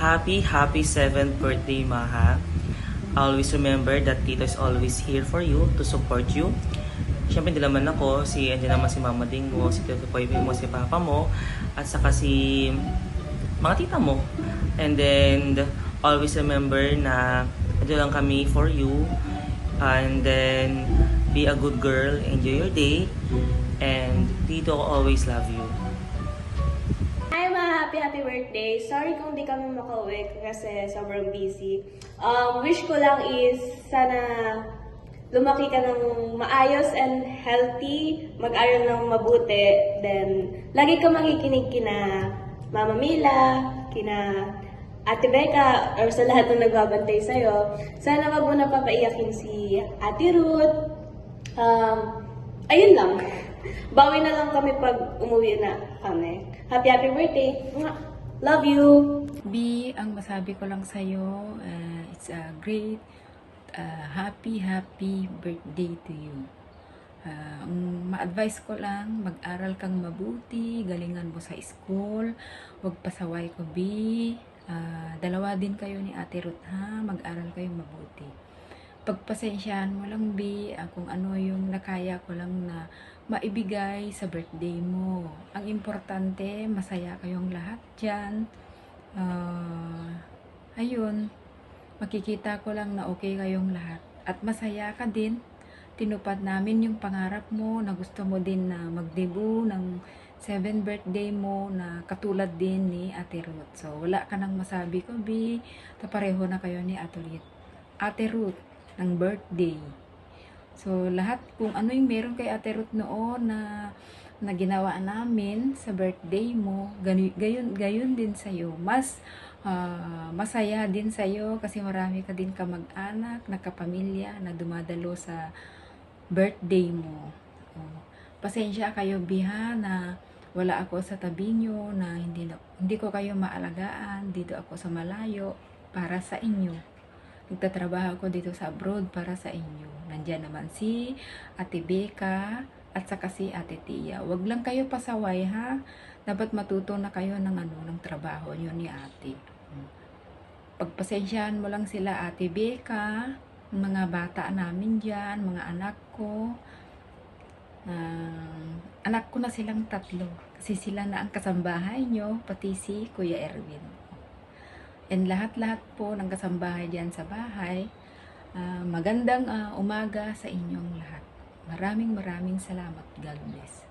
Happy 7th birthday, Maha. Always remember that Tito is always here for you, to support you. Siyempre, hindi naman ako. Andiyan naman si Mama Ding mo, si Tito Poy mo, si Papa mo, at saka si mga tita mo. And then, always remember na andyan lang kami for you. And then, be a good girl, enjoy your day. And Tito always love you. Hi Ma! Happy birthday! Sorry kung di kami makauwi kasi sobrang busy. Wish ko lang is sana lumaki ka ng maayos and healthy, mag-aral ng mabuti, then lagi ka makikinig kina Mama Mila, kina Ate Becca, or sa lahat ng nagbabantay sa'yo. Sana wag mo na papaiyakin si Ate Ruth. Ayun lang. Bawi na lang kami pag umuwi na kami. Happy birthday! Love you! B, ang masabi ko lang sa'yo, it's a great, happy birthday to you. Ang ma-advise ko lang, mag-aral kang mabuti, galingan mo sa school, huwag pasaway ko, B. Dalawa din kayo ni Ate Ruth, ha? Mag-aral kayo mabuti. Pagpasensyahan mo lang, B, kung ano yung nakaya ko lang na maibigay sa birthday mo. Ang importante, masaya kayong lahat dyan. Ayun, makikita ko lang na okay kayong lahat. At masaya ka din. Tinupad namin yung pangarap mo na gusto mo din na mag-debut ng 7th birthday mo na katulad din ni Ate Ruth. So, wala ka nang masabi ko, B. Pareho na kayo ni Ate Ruth ng birthday. So, lahat kung ano yung meron kay Ate Ruth noon na ginawa namin sa birthday mo, gayon din sa'yo. Mas masaya din sa'yo kasi marami ka din kamag-anak, nakapamilya na dumadalo sa birthday mo. Pasensya kayo, Biha, na wala ako sa tabi nyo, na hindi ko kayo maalagaan. Dito ako sa malayo para sa inyo. Nagtatrabaho ako dito sa abroad para sa inyo. Nandiyan naman si Ate Becca at saka si Ate Tia. Wag lang kayo pasaway, ha? Dapat matuto na kayo ng trabaho nyo ni Ate. Pagpasensyahan mo lang sila, Ate Becca, mga bata namin dyan, mga anak ko. Anak ko na silang 3 kasi sila na ang kasambahay nyo, pati si Kuya Erwin. And lahat-lahat po ng kasambahay dyan sa bahay, magandang umaga sa inyong lahat. Maraming salamat. God bless.